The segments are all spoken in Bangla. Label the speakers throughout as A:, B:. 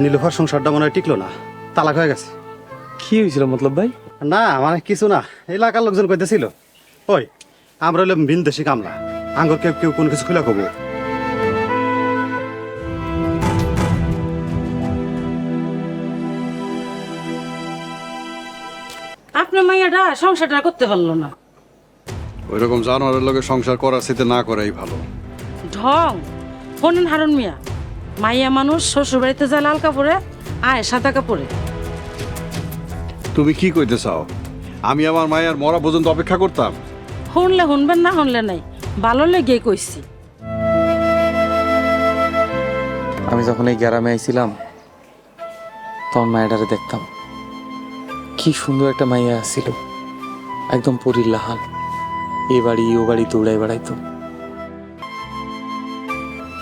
A: নীলুফার সংসারটা মনে হয় টিকলো না, তালাক হয়ে গেছে।
B: কি হয়েছিল মতলব ভাই?
A: না মানে কিছু না, এলাকার লোকজন কইতেছিল ওই আমরা হইলাম ভিনদেশি কামলা, আঙ্গুর কেউ কেউ কোনো কিছু খুলে কব।
C: আপনার মাইয়াটা সংসারটা করতে পারলো না।
D: ওইরকম জানোয়ারের লোকের সংসার করার সাথে না করাই ভালো।
C: ঢং শোনেন হারুন মিয়া, মাইয়া মানুষ শ্বশুর বাড়িতে যায় লাল কাপড়ে, আয় সাদা কাপড়ে।
D: তুমি কি কইতে চাও? আমি আমার মায়ের মরা পর্যন্ত অপেক্ষা করতাম?
C: শুনলে শুনবেন, না শুনলে নাই, ভালো লেগে কইছি।
B: আমি যখন এই গ্রামে আইছিলাম তখন মায়েরারে দেখতাম, কি সুন্দর একটা মাইয়া ছিল, একদম পরীর লাহান, এ বাড়ি ও বাড়ি দৌড়াই বেড়াইতো।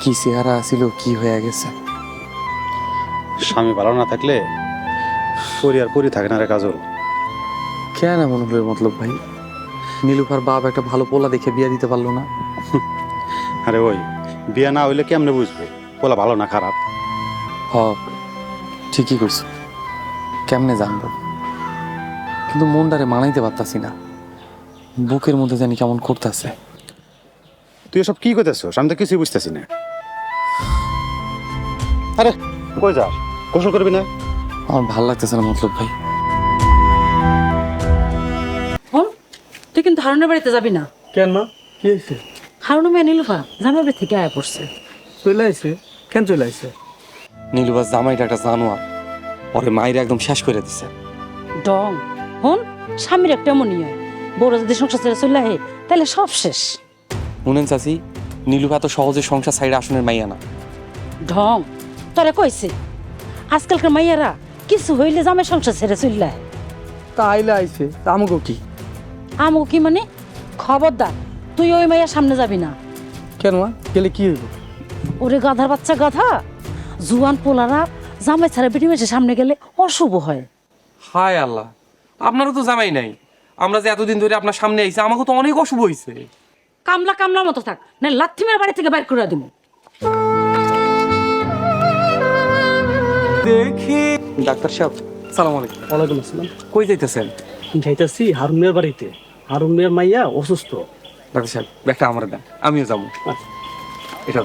B: কি চেহারা আসিল, কি হয়ে গেছে।
A: স্বামী ভালো না থাকলে পরি আর পরি থাকে না রে কাজল।
B: কেন এমন হলো মতলব ভাই? নীলুফার বাপ একটা ভালো পোলা দেখে বিয়ে দিতে পারলো না?
A: আরে ওই বিয়ে না হইলে কেমনে বুঝবো বলা ভালো না খারাপ?
B: হ, ঠিকই করছো, কেমনে জানবো? কিন্তু মনটারে মানাইতে পারতাছি না, বুকের মধ্যে জানি কেমন করতেছে।
A: তুই এসব কি করতেছিস? আমি তো কিছুই বুঝতেছি না। আরে কই যাস? গোসল করবি না?
B: আমার ভাল লাগতেছে না মতলব ভাই।
C: হন, তুই কিন্তু হারুনের বাড়িতে যাবি না।
E: কেন মা, কি হয়েছে?
C: হারুন মিয়া নীলুফা জামাই বাড়ি থেকে আয়া পড়ছে।
E: চলে আইছে? কেন চলে আইছে?
B: নীলুফার জামাইটা একটা জানোয়ার, ওরে মায়ের একদম শেষ করে দিছে।
C: ডং হন, স্বামীর একটা মনি হয়, বড় যদি সংসার ছেড়ে চলে আহে তাহলে সব শেষ।
B: শুনেন চাচি, নীলুফা তো সহজে সংসার সাইডে আসনের মাইয়া না।
C: ঢং তোরা কইছে আজকালকার মাইয়ারা কিছু হইলে জামাই সংসার ছেড়ে চলে আহে।
E: তা আইলে আইছে, তা আমাকে কি?
C: আমও কি মানে? খবরদার তুই ওই মাইয়ার সামনে যাবি না।
E: কেন মা, গেলে কি হইব?
C: ওরে গাধার বাচ্চা গাধা, জুয়ান পোলারা জামাই ছাড়া বেটি মেয়েছে সামনে গেলে অশুভ হয়।
B: হায় আল্লাহ, আপনারও তো জামাই নাই, আমরা যে এতদিন ধরে আপনার সামনে আইছি, আমাকে তো অনেক অশুভ হয়েছে।
C: কামলা কামলা মতো থাক, না লাথি মেরে বাড়ি থেকে বাইর করে দিব।
B: দেখি ডাক্তার সাহেব, সালাম আলাইকুম।
E: ওয়ালাইকুম আসসালাম।
B: কই যাইতেছেন?
E: যাইতাছি হারুন মিয়ার বাড়িতে। হারুন মিয়ার মাইয়া অসুস্থ।
B: ডাক্তার সাহেব ব্যাগটা আমার দেন, আমিও যাবো।
E: আচ্ছা।
B: এটা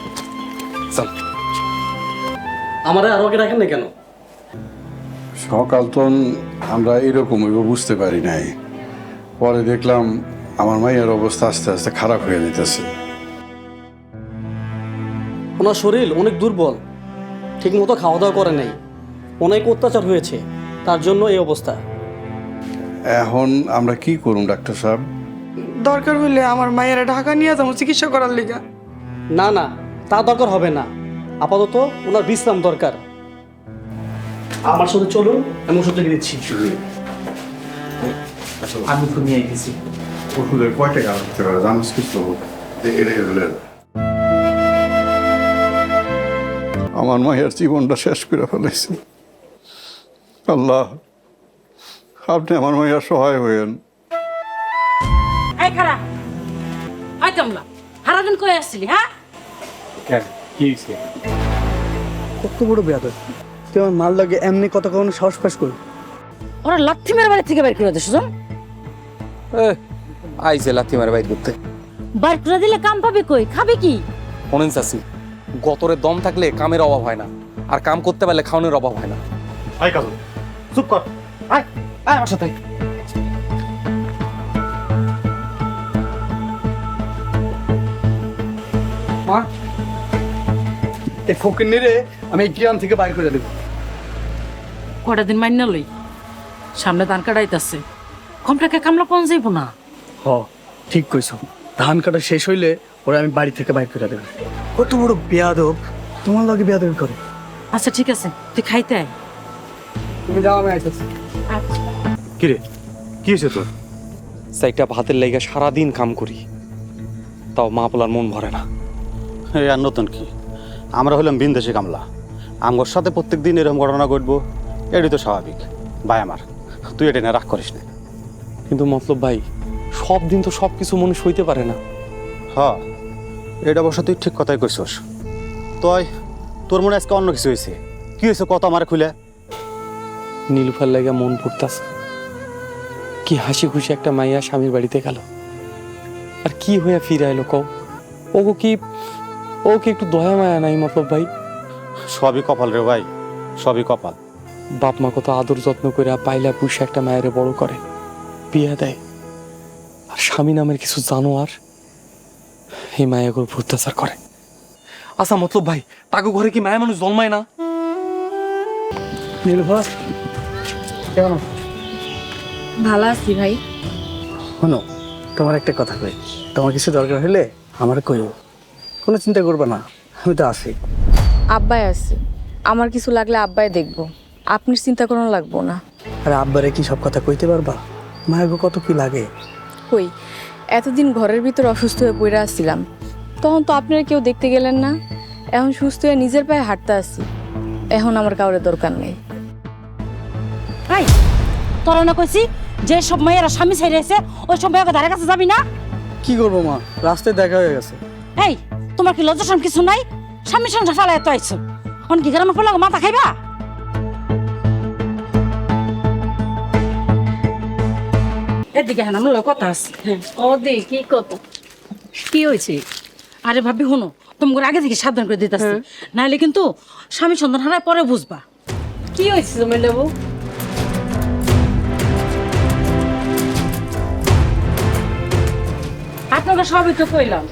B: চল।
E: আমারে আরো আগে রাখেন না কেন?
D: সকাল তো আমরা এরকম বুঝতে পারি নাই, পরে দেখলাম আমার মায়ের অবস্থা আস্তে আস্তে খারাপ হয়ে যেতেছে।
E: ওনার শরীর অনেক দুর্বল, ঠিক মতো খাওয়া দাওয়া করে নাই, অনেক অত্যাচার হয়েছে, তার জন্য এই অবস্থা।
D: এখন আমরা কি করুন ডাক্তার সাহেব?
F: দরকার হইলে আমার মায়েরা ঢাকা নিয়ে যাবো চিকিৎসা করার লিগা।
E: না না, তা দরকার হবে না, আপাতত ওনার বিশ্রাম দরকার। আমার সাথে চলুন, আমি ওষুধ লিখে দিচ্ছি।
B: আমি তো নিয়ে আইতেছি।
D: ওষুধের কয় টাকা রাখতে পারে জানিস কিছু? আমার মায়ের জীবনটা শেষ করে ফেলেছে। আল্লাহ, আপনি আমার মায়ের সহায় হয়েন।
C: এই খারা আই কামলা, হারাদিন কই আসছিলি? হ্যাঁ
B: কেন, কি হয়েছে?
E: কত বড় বেয়াদব, তুই আমার মাল লাগে এমনি কথা কখনো সাহস পাস করি?
C: ওরা লাথি মেরে বাড়ি থেকে বাইর করে দিস।
B: আইসে লাথি মারে বাইর করতে।
C: বাইর করে দিলে কাম পাবে কই, খাবে কি?
B: শোনেন চাচি, গতরে দম থাকলে কামের অভাব হয় না, আর কাম করতে পারলে খাওয়ানোর অভাব হয় না।
A: আয় কাজল, চুপ কর, আয় আয় আমার সাথে।
E: মা, এই ফকির নিরে আমি এই গ্রাম থেকে বাইর করে দেবো।
C: কটা দিন মাইন লই, সামনে ধান কাটাইতেছে, কম টাকা কামলা পাওয়া যাইব না।
E: হ, ঠিক কইছো, ধান কাটা শেষ হইলে ওরা আমি বাড়ি থেকে বাইর করে দেবো। কত বড় বেয়াদব, তোমার লগে বেয়াদবি করে।
C: আচ্ছা ঠিক আছে, তুই খাইতে আয়।
E: তুমি যাও, আমি আইতেছি।
A: কি রে, কি হয়েছে তোর?
B: সাইটা ভাতের লেগে সারাদিন কাম করি, তাও মা পোলার মন ভরে না।
A: এই আর নতুন কি, আমরা হলাম ভিনদেশি কামলা, আমার সাথে প্রত্যেক দিন এরকম ঘটনা ঘটবো, এটাই তো স্বাভাবিক। ভাই আমার, তুই এটা না রাগ করিস না।
B: কিন্তু মতলব ভাই, সব দিন তো সব কিছু মনে সইতে পারে না।
A: হ্যাঁ, এটা অবশ্য তুই ঠিক কথাই কইছস। তোর মনে আজকে অন্য কিছু হয়েছে, কি হয়েছে কত আমারে খুলে?
B: নীলুফার লাগে মন পড়তাছে। কি হাসি খুশি একটা মাইয়া স্বামীর বাড়িতে গেল, আর কি হইয়া ফিরে এলো কও? ও কি একটু দয়া মায়া নাই মতলব ভাই?
A: সবই কপাল রে ভাই, সবই কপাল।
B: বাপ মা কত আদর যত্ন করে পাইলা পুষে একটা মায়ের বড় করে বিয়া দেয়, আর স্বামী নামের কিছু জানোয়ার এই মায়াগুলো অত্যাচার করে। আচ্ছা মতলব ভাই, তাকে ঘরে কি মায়া মানুষ জন্মায় না?
E: নীলুফা কেমন?
G: ভালো আছি ভাই।
E: শোনো, তোমার একটা কথা কই, তোমার কিছু দরকার হলে আমার কইও, কোনো চিন্তা করবে না, আমি তো আছি।
G: আব্বাই আছে, আমার কিছু লাগলে আব্বাই দেখবো, আপনি চিন্তা করানো লাগবো না।
E: আর আব্বারে কি সব কথা কইতে পারবা? মায়াগো কত কি লাগে।
G: কই, এতদিন ঘরের ভিতর অসুস্থ হয়ে পড়ে আসছিলাম, তখন তো আপনারা কেউ দেখতে গেলেন না। এখন সুস্থ হয়ে নিজের পায়ে হাঁটতে আসছি, এখন আমার কাউরে দরকার নেই।
C: এই তোরা না কইছি যে সব মেয়েরা স্বামী ছেড়ে এসে ওই সব মেয়েকে ধারে কাছে যাবি না?
E: কি করবো মা, রাস্তায় দেখা হয়ে গেছে।
C: এই তোমার কি লজ্জা শরম কিছু নাই? স্বামী সংসার ফেলায় তো আইছো, অন কি গ্রামে পড়লে মাথা খাইবা? এদিকে হ্যাঁ আমার কথা আছে। হ্যাঁ
G: ও দে কি কত কি হয়েছে?
C: আরে ভাবি শুনো, তোমাকে আগে থেকে সাবধান করে দিতেছি, নাহলে কিন্তু স্বামী সন্ধান হারায় পরে বুঝবা।
G: কি হয়েছে তুমি লেবু?
C: আপনাকে সবই তো কইলাম,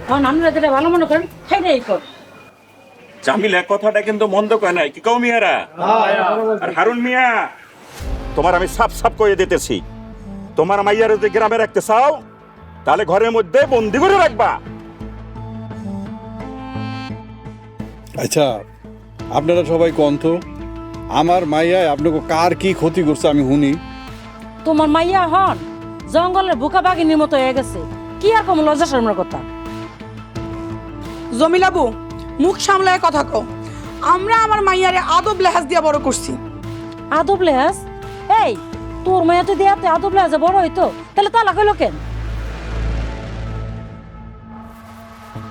C: এখন আপনারা যেটা ভালো মনে করেন সেটাই কর।
H: জামিলা কথাটা কিন্তু মন্দ কয় নাই, কি কও মিয়ারা? আর হারুন মিয়া, তোমার আমি সাফ সাফ কয়ে দিতেছি, তোমার মাইয়ার যদি গ্রামে রাখতে চাও তাহলে ঘরের মধ্যে বন্দি করে রাখবা।
D: আচ্ছা, আপনারা সবাই কন্ত, আমার মাইয়ায় আপনাকে কার কি ক্ষতি করছে আমি শুনি।
C: তোমার মাইয়া হন জঙ্গলের বুকা বাগিনীর মতো হয়ে গেছে, কি আর কম লজ্জা শর্মার কথা।
F: জমিলাবু, মুখ সামলায় কথা কও। আমরা আমার মাইয়ারে আদব লেহাজ দিয়া বড় করছি।
C: আদব লেহাজ? এই তোর মাইয়া তো দিয়াতে আদব লেহাজে বড় হইতো, তাহলে তালাক হইলো কেন?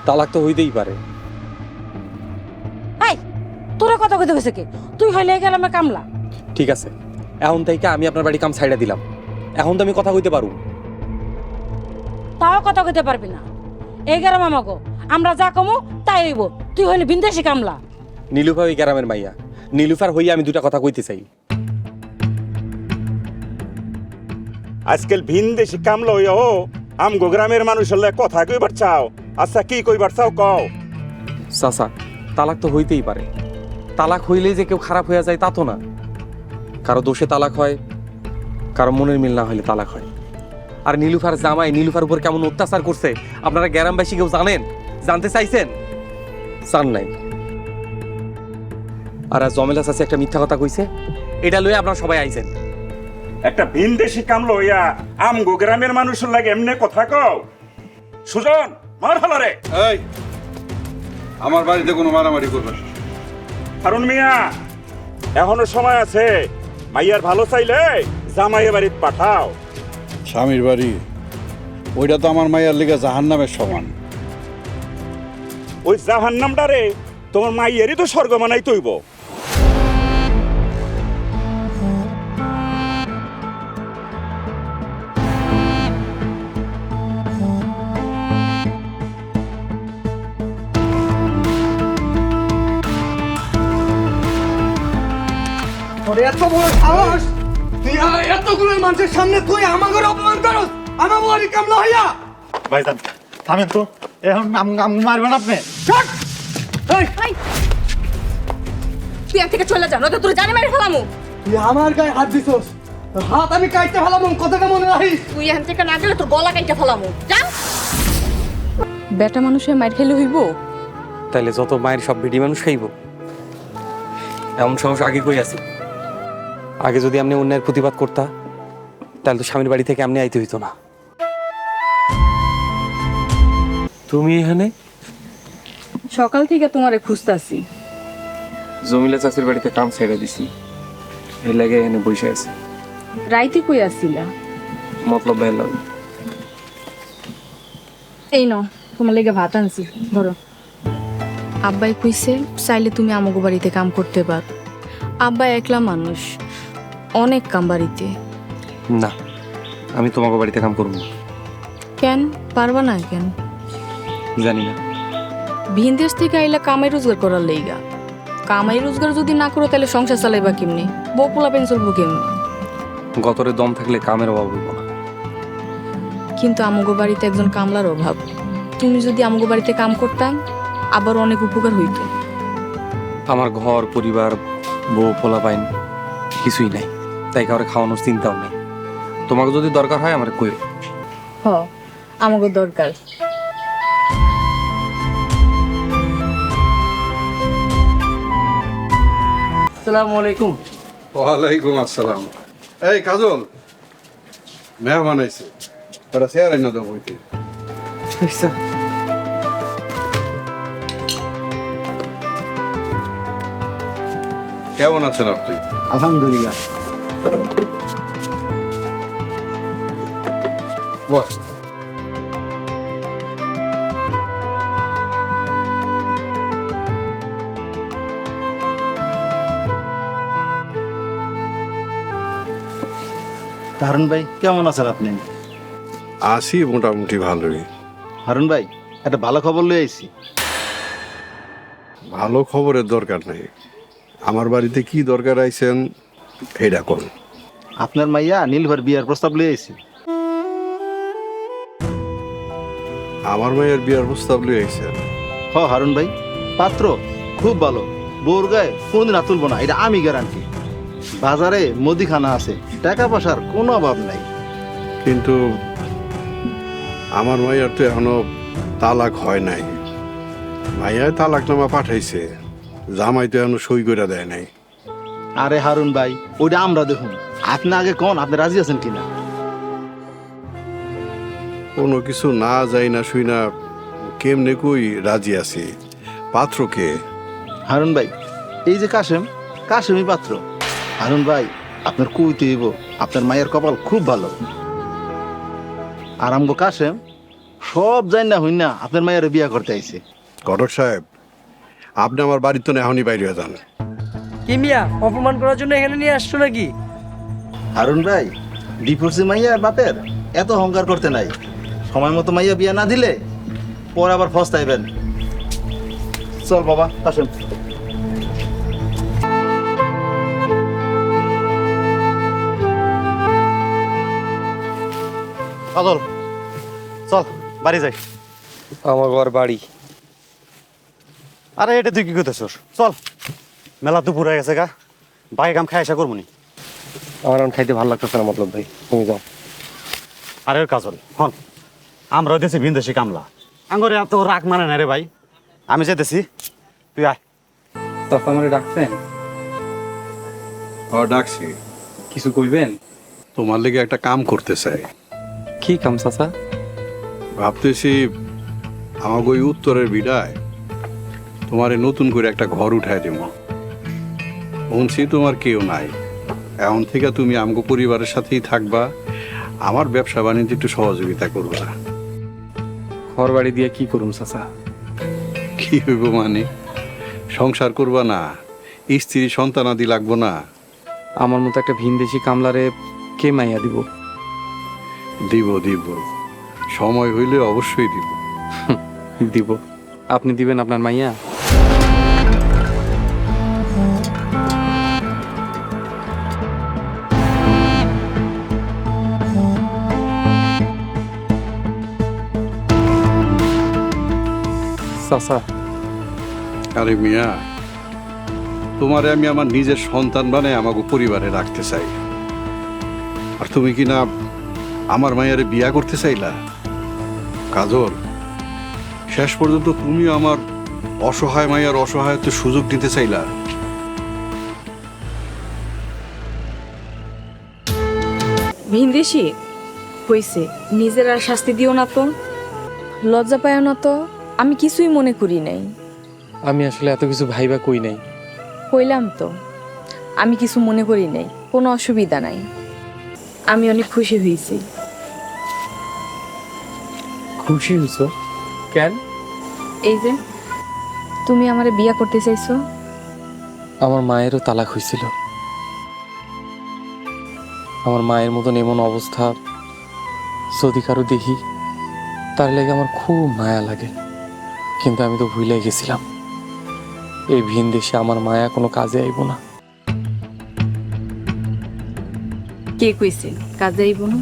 B: তালাক তো হইতেই পারে।
C: এই তোরা কথা কইতে গেছে কি? তুই হইলে গেলামে কামলা।
B: ঠিক আছে, এখন থেকে আমি আপনার বাড়ি কাম ছাইড়া দিলাম, এখন তো আমি কথা কইতে পারবো।
C: তাও কথা কইতে পারবি না, এই গ্রাম আমাগো, আমরা যা কমু তাই হইব। তুই হইলে বিন্দেশি কামলা।
B: নীলুফা ওই গ্রামের মাইয়া, নীলুফার হইয়া আমি দুটা কথা কইতে চাই।
H: আজকাল ভিন দেশি কামলা হইয়া ও আমগো গ্রামের মানুষ হলে কথা কইবার চাও? আচ্ছা কি কইবার চাও কও।
B: চাচা, তালাক তো হইতেই পারে, তালাক হইলেই যে কেউ খারাপ হয়ে যায় তা তো না। কারো দোষে তালাক হয়, কারো মনের মিল না হইলে তালাক হয়। আর নীলুফার জামাই নীলুফার উপর কেমন অত্যাচার করছে আপনারা গ্রামবাসী কেউ জানেন? জানতে চাইছেন? চান নাই। আর আজ জমেলা চাচি একটা মিথ্যা কথা কইছে, এটা লয়ে আপনারা সবাই আইছেন।
H: একটা ভিন দেশি কামলা হইয়া আমগো গ্রামের মানুষের লাগে এমনি কথা কও? সুজন, মার হালারে।
D: এই, আমার বাড়িতে কোনো মারামারি করবে না।
H: হারুন মিয়া, এখনো সময় আছে, মাইয়ার ভালো চাইলে জামাইয়ের বাড়িতে পাঠাও।
D: স্বামীর বাড়ি ওইটা তো আমার মাইয়ার লিগা জাহান্নামের সমান।
H: ওই জাহান্নামটারে তোমার মাইয়েরই তো স্বর্গ মানাই তৈব।
F: তোর এত বড় সাহস, তুই এতগুলো মানুষের সামনে তুই আমাকে অপমান করস, আমার বাড়ি কামলা হইয়া।
A: ভাইজান থামেন তো, এখন মারবেন আপনি?
G: তুই এর থেকে চলে যা, নয়তো তোর জানে মেরে ফেলামু।
E: তুই আমার গায়ে হাত দিছস, হাত আমি কাটতে ফেলাম, কথাটা মনে রাখিস।
G: তুই এখান থেকে না গেলে তোর গলা কাইটা ফেলামু। যা। বেটা মানুষের মাইর খেলে হইব?
B: তাইলে যত মায়ের সব ভিডি মানুষ খাইব? এমন সাহস আগে কই আছে? আগে যদি আপনি অন্যায়ের প্রতিবাদ করতা তাহলে তো স্বামীর বাড়ি থেকে আপনি আইতে হইতো না। তুমি এখানে?
G: সকাল থেকে তোমারে খুঁজতাছি।
B: জমিলা চাষির বাড়িতে কাম ছেড়ে দিছি, এই লাগে এখানে বসে আছে।
G: রাইতে কই আসছিলা?
B: মতলব বেলা
G: এই নাও, তোমার লেগে ভাত আনছি, ধরো। আব্বাই কইছে চাইলে তুমি আমাগো বাড়িতে কাম করতে পারো। আব্বা একলা মানুষ, অনেক কাম বাড়িতে।
B: না, আমি তোমাকে বাড়িতে কাম করবো না।
G: কেন পারবা না কেন?
B: জানি না।
G: ভিন দেশ থেকে আইলা কামাই রোজগার করার লেগা। কামাই রোজগার যদি না করো তাহলে সংসার চালাইবা কেমনি? বউ পোলাপেন চলবো কেমনি?
B: গতরে দম থাকলে কামের অভাব হইব না।
G: কিন্তু আমগো বাড়িতে একজন কামলার অভাব। তুমি যদি আমগো বাড়িতে কাম করতাম আবার অনেক উপকার হইতো।
B: আমার ঘর পরিবার বউ পোলা পাইন কিছুই নাই, তাই কাউরে খাওয়ানোর চিন্তাও নেই। তোমাকে যদি দরকার হয় আমার কই।
G: হ, আমগো দরকার।
E: আসসালামু আলাইকুম।
D: ওয়ালাইকুম আসসালাম। এই কাজল, মেহমান আইছে, ওরা চেয়ার আইনা দাও বইতে। কেমন আছেন আপনি?
E: আলহামদুলিল্লাহ।
D: বস।
A: হারুন ভাই কেমন আছেন আপনি?
D: আছি মোটামুটি ভালোই।
A: হারুন ভাই একটা ভালো খবর লয়ে আইছি।
D: ভালো খবরের দরকার নেই, আমার বাড়িতে কি দরকার আইছেন এটা কোন।
A: আপনার মাইয়া নীলভর বিয়ার প্রস্তাব লয়ে আইছি।
D: আমার মেয়ের বিয়ার প্রস্তাব লয়ে আইছেন?
I: হ হারুন ভাই, পাত্র খুব ভালো, বউর গায়ে কোনোদিন হাত তুলবো না, এটা আমি গ্যারান্টি। বাজারে মুদিখানা আছে, টাকা পয়সার কোনো অভাব নাই।
D: কিন্তু আমার মাইয়ার তো এখনো তালাক হয় নাই। মাইয়ায় তালাকনামা পাঠাইছে, জামাই তো এখনো সই করে দেয় নাই।
I: আরে হারুন ভাই, ওইটা আমরা দেখুন, আপনি আগে কোন আপনি রাজি আছেন কিনা।
D: কোনো কিছু না যাই না শুই না কেমনে কই রাজি আছি। পাত্রকে?
I: হারুন ভাই, এই যে কাশেমই পাত্র। হারুন ভাই, আপনার কইতে হইব, আপনার মায়ের কপাল খুব ভালো। আর আমগো কাশেম সব জানি না হইন না আপনার মায়ের বিয়া করতে আইছে।
D: ঘটক সাহেব, আপনি আমার বাড়ির তো এখনই বাইরে যান।
E: কি মিয়া, অপমান করার জন্য এখানে নিয়ে আসছো নাকি?
I: হারুন ভাই, ডিভোর্সি মাইয়া বাপের এত অহংকার করতে নাই। সময় মতো মাইয়া বিয়া না দিলে পরে আবার ফস্তাইবেন। চল বাবা কাশেম।
A: কাজল চল বাড়ি যাই।
B: আমার ঘর বাড়ি।
A: আরে এটা তুই কি করতেছস? চল, মেলা দুপুর হয়ে গেছে গা, বাকি কাম খাই আসা করবো নি।
B: আমার এখন খাইতে ভালো লাগতেছে না মতলব ভাই, তুমি যাও।
A: আরে কাজল হন, আমরা হইতেছি ভিনদেশি কামলা, আঙ্গরে এত রাগ মানে না রে ভাই। আমি যেতেছি, তুই আয়।
B: তখন আমার ডাকছেন,
D: ডাকছি।
B: কিছু কইবেন?
D: তোমার লেগে একটা কাম করতে চাই।
B: কি কাম চাচা?
D: ভাবতেছি আমাকে ওই উত্তরের বিডায় তোমারে নতুন করে একটা ঘর উঠায় দেব। শুনছি তোমার কেউ নাই, এখন থেকে তুমি আমগো পরিবারের সাথেই থাকবা, আমার ব্যবসা বাণিজ্য একটু সহযোগিতা করবা।
B: ঘর বাড়ি দিয়ে কি করুম চাচা?
D: কি হইব মানে? সংসার করবা না? স্ত্রী সন্তানাদি লাগবো না?
B: আমার মতো একটা ভিনদেশি কামলারে কে মাইয়া দিব?
D: দিব দিব, সময় হইলে অবশ্যই দিব।
B: দিব। আপনি দিবেন আপনার মাইয়া? চাচা,
D: আরে মিয়া, তোমারে আমি আমার নিজের সন্তান বানাই আমাকে পরিবারে রাখতে চাই, আর তুমি কি না আমার মায়ের বিয়া করতে চাইলা? কাজল, শেষ পর্যন্ত তুমিও আমার অসহায় মায়ের অসহায়ত্বের সুযোগ দিতে চাইলা।
G: ভিনদেশি হইছে, নিজের আর শাস্তি দিও না তো, লজ্জা পায় না তো। আমি কিছুই মনে করি নাই।
B: আমি আসলে এত কিছু ভাইবা কই নাই।
G: কইলাম তো, আমি কিছু মনে করি নাই, কোনো অসুবিধা নাই। আমি অনেক খুশি হয়েছি।
B: খুশি হইছো কেন?
G: এই যে তুমি আমারে বিয়া করতে চাইছো।
B: আমার মায়েরও তালাক হয়েছিল। আমার মায়ের মতন এমন অবস্থা যদি কারো দেখি তার লেগে আমার খুব মায়া লাগে। কিন্তু আমি তো ভুলে গেছিলাম এই ভিন দেশে আমার মায়া কোনো কাজে আইব না।
G: কে কইছে কাজে আইব না?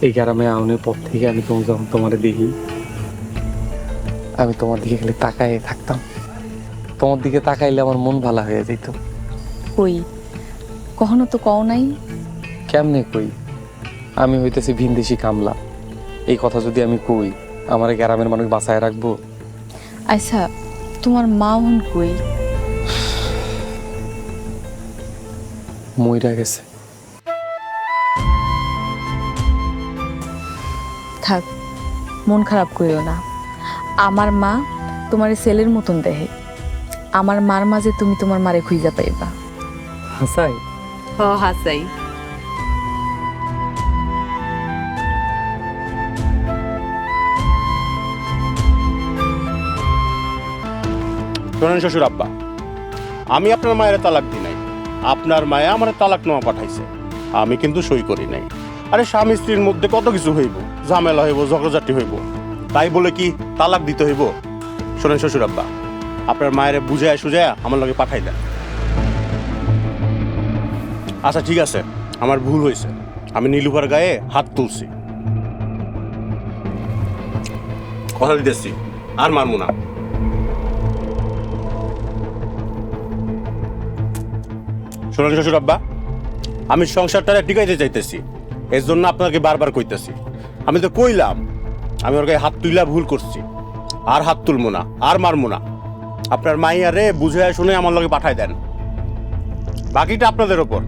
B: এই গ্রামে আউনের পর থেকে আমি তুমি যখন তোমার দেখি, আমি তোমার দিকে খালি তাকায় থাকতাম। তোমার দিকে তাকাইলে আমার মন ভালো হয়ে যেত।
G: কই কখনো তো কও নাই।
B: কেমনে কই? আমি হইতেছি ভিনদেশি কামলা, এই কথা যদি আমি কই আমার এই গ্রামের মানুষ বাঁচায় রাখবো?
G: আচ্ছা তোমার মা হন কই?
B: মইরা গেছে।
G: থাক, মন খারাপ করিও না। আমার মা তোমার ছেলের মতন দেহে। আমার মার মাঝে তুমি তোমার মারে খুঁজা পাইবা।
B: হাসাই
G: হ হাসাই।
A: শোনেন শ্বশুর আব্বা, আমি আপনার মায়ের তালাক দিই নাই, আপনার মায়া আমার তালাক নেওয়া পাঠাইছে, আমি কিন্তু সই করি নাই। আরে স্বামী স্ত্রীর মধ্যে কত কিছু হইব, ঝামেলা হইব, ঝগড়াঝাটি হইব, তাই বলে কি তালাক দিতে হইব? শোনেন শ্বশুর আব্বা, আপনার মায়ের বুঝায় সুঝায় আমার লগে পাঠাই দেন। আচ্ছা ঠিক আছে, আমার ভুল হয়েছে, আমি নীলুফার গায়ে হাত তুলছি, কথা দিতেছি আর মারমু না। শোনেন শ্বশুর আব্বা, আমি সংসারটারে টিকাইতে চাইতেছি, এর জন্য আপনাকে বারবার কইতেছি। আমি তো কইলাম আমি ওর গায়ে হাত তুইলা ভুল করছি, আর হাত তুলবো না, আর মারবো না। আপনার মাইয়ারে বুঝে শুনে আমার লগে পাঠাই দেন, বাকিটা আপনাদের ওপর।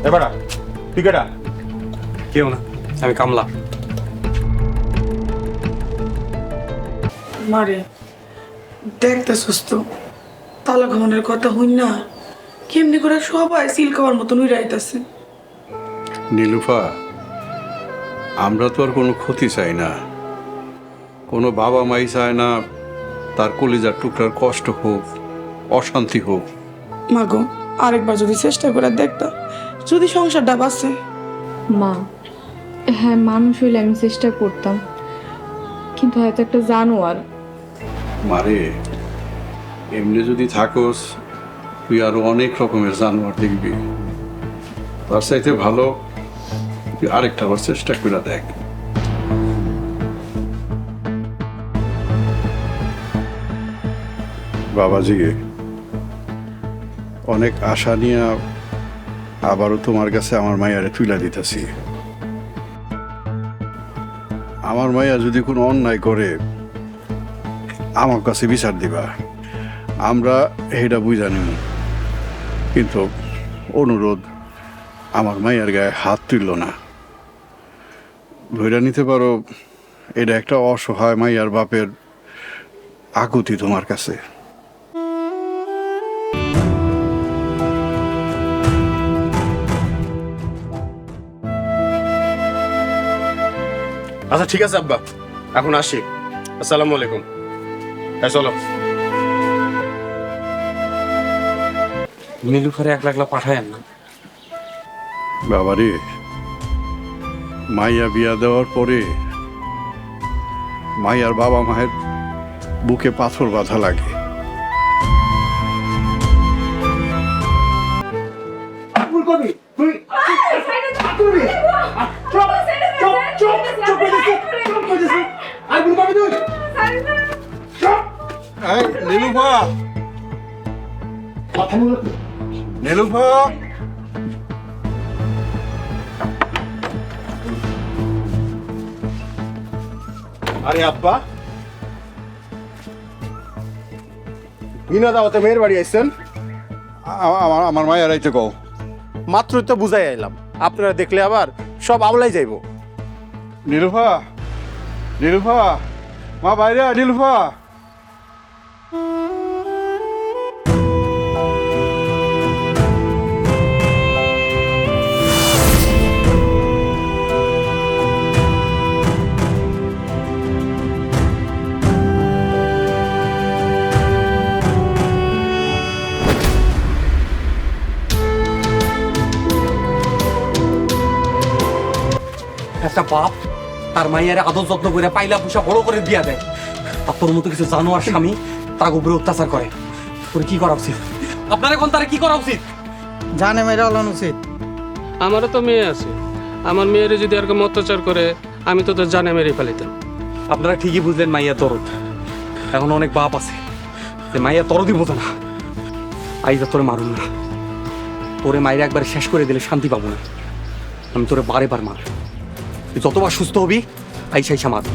A: এবার টিকেটা
B: কেউ না, আমি কামলা।
J: মারে দেখতে সুস্থ তালাক হনের কথা হইন না, কেমনি করে সবাই সিল খাওয়ার মতন উইরাইতেছে।
D: নীলুফা, আমরা তো আর কোনো ক্ষতি চাই না, কোনো বাবা মাই চায় না তার কলিজার টুকরার কষ্ট হোক, অশান্তি হোক।
J: মাগো আরেকবার যদি চেষ্টা করে দেখতা, যদি সংসারটা বাঁচে।
G: মা হ্যাঁ, মানুষ হইলে আমি চেষ্টা করতাম, কিন্তু হয়তো একটা জানোয়ার।
D: মারে, এমনি যদি থাকোস তুই আরো অনেক রকমের জানোয়ার দেখবি। তার চাইতে ভালো তুই আরেকটা বার চেষ্টা করে দেখ। বাবাজি, অনেক আশা নিয়ে আবারও তোমার কাছে আমার মায়ারে তুলে দিতেছি। আমার মায়া যদি কোনো অন্যায় করে আমার কাছে বিচার দিবা, আমরা এটা বুঝা নিব, কিন্তু অনুরোধ আমার মায়ের গায়ে হাত তুলল না। ধৈর্য নিতে পারো এটা একটা অসহায় মাইয়ার বাপের আকুতি তোমার কাছে।
A: আচ্ছা ঠিক আছে আব্বা, এখন আসি। আসসালামু আলাইকুম। চলো।
B: নীলুফারে একলা একলা পাঠায় না।
D: বাবারে, মাইয়া বিয়া দেওয়ার পরে মাইয়ার বাবা মায়ের বুকে পাথর বাঁধা লাগে। নীলুফা, নীলুফা,
A: আরে আব্বা, বিনা দাওয়াতে মেয়ের বাড়ি আইছেন?
D: আমার মায়ের আইতে কও।
A: মাত্রই তো বুঝাই আইলাম, আপনারা দেখলে আবার সব আওলাই যাইব।
D: নীলুফা, নীলুফা, মা বাইরে আয়, নীলুফা।
E: একটা বাপ তার মায়ের আদর যত্ন করে পাইলা পুষা বড় করে দিয়া দেয়, আর তোর মতো কিছু জানোয়ার স্বামী তার উপরে অত্যাচার করে। তোর কি করা উচিত? আপনার এখন তারা কি করা উচিত?
F: জানে মেয়েরা হলানো উচিত।
K: আমারও তো মেয়ে আছে, আমার মেয়েরে যদি এরকম অত্যাচার করে আমি তো তোর জানে মেরে ফেলিতাম।
E: আপনারা ঠিকই বুঝলেন মাইয়া তরদ। এখন অনেক বাপ আছে যে মাইয়া তরদই বোঝে না। আইজা তোরে মারুন না, তোরে মাইরা একবার শেষ করে দিলে শান্তি পাবো না। আমি তোরে বারে বার মার, তুই যতবার সুস্থ হবি আইসা মার।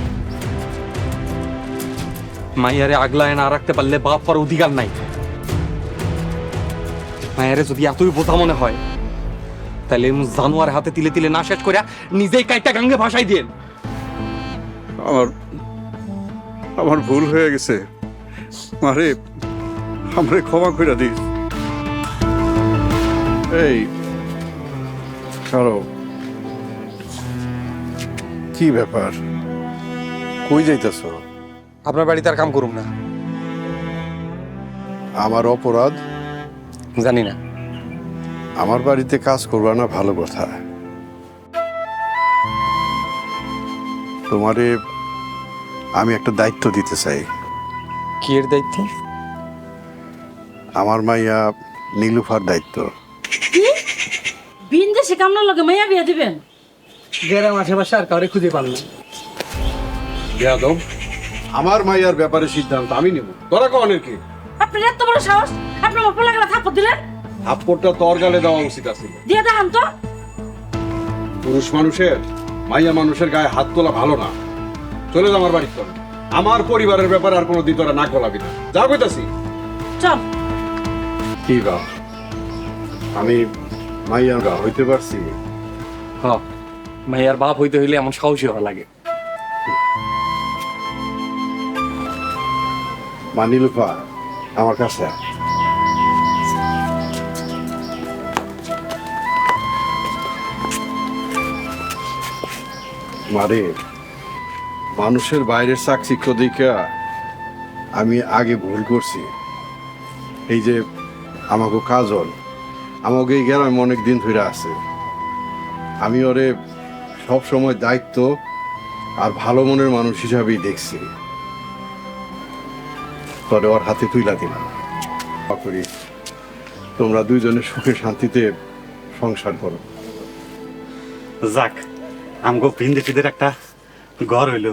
E: মাইয়ারে আগলায় না রাখতে পারলে বাপ পার অধিকার নাই। মায়েরে যদি এতই বোঝা মনে হয় তাহলে জানোয়ার হাতে তিলে তিলে না শেষ করে নিজেই কাইটা গাঙ্গে ভাসাই দিয়ে।
D: আমার ভুল হয়ে গেছে মারে, আমারে ক্ষমা করে দিস। এই কারো কি ব্যাপার, কই যাইতেছ?
B: আপনার বাড়িতে আর কাম করুম না।
D: আমার অপরাধ
B: জানি না।
D: আমার বাড়িতে কাজ করবা না, ভালো কথা। তোমারে আমি একটা দায়িত্ব দিতে চাই।
B: কি এর দায়িত্ব?
D: আমার মাইয়া নীলুফার দায়িত্ব।
C: বিন্দেশে কামলার লগে মাইয়া বিয়া দিবেন?
E: গ্রাম আশেপাশে আর কাউরে খুঁজে পান না।
D: যাদব, আমার মাইয়ার ব্যাপারে সিদ্ধান্ত আমি নেব, তোরা কনের কি?
C: আপনার এত বড় সাহস, আপনি আমার পোলা গেলা থাপ্পড় দিলেন?
D: থাপ্পড়টা তোর গালে দেওয়া উচিত আছে।
C: দিয়ে দেখান তো।
D: পুরুষ মানুষের মাইয়া মানুষের গায়ে হাত তোলা ভালো না। চলে যা আমার বাড়ির তোর। আমার পরিবারের ব্যাপারে আর কোনো দিন তোরা না কলাবি না। যা কইতাছি।
C: চল।
D: কি বাপ, আমি মাইয়ার গা হইতে পারছি?
E: হ্যাঁ, মাইয়ার বাপ হইতে হইলে এমন সাহসী হওয়া লাগে।
D: মা নীলুফা, আমার কাছে আয়। মারে, মানুষের বাইরের চাকচিক্য দেখা আমি আগে ভুল করছি। এই যে আমাকে কাজল, আমাকে এই গ্রামে অনেক দিন ধরে আছে। আমি ওরে সব সময় দায়িত্ব আর ভালো মনের মানুষ হিসাবেই দেখছি। তবে ওর হাতে তুইলা দিলাম। করি তোমরা দুইজনে সুখে শান্তিতে সংসার করো।
H: যাক, আমগো ভিনদেশিদের একটা ঘর হইল।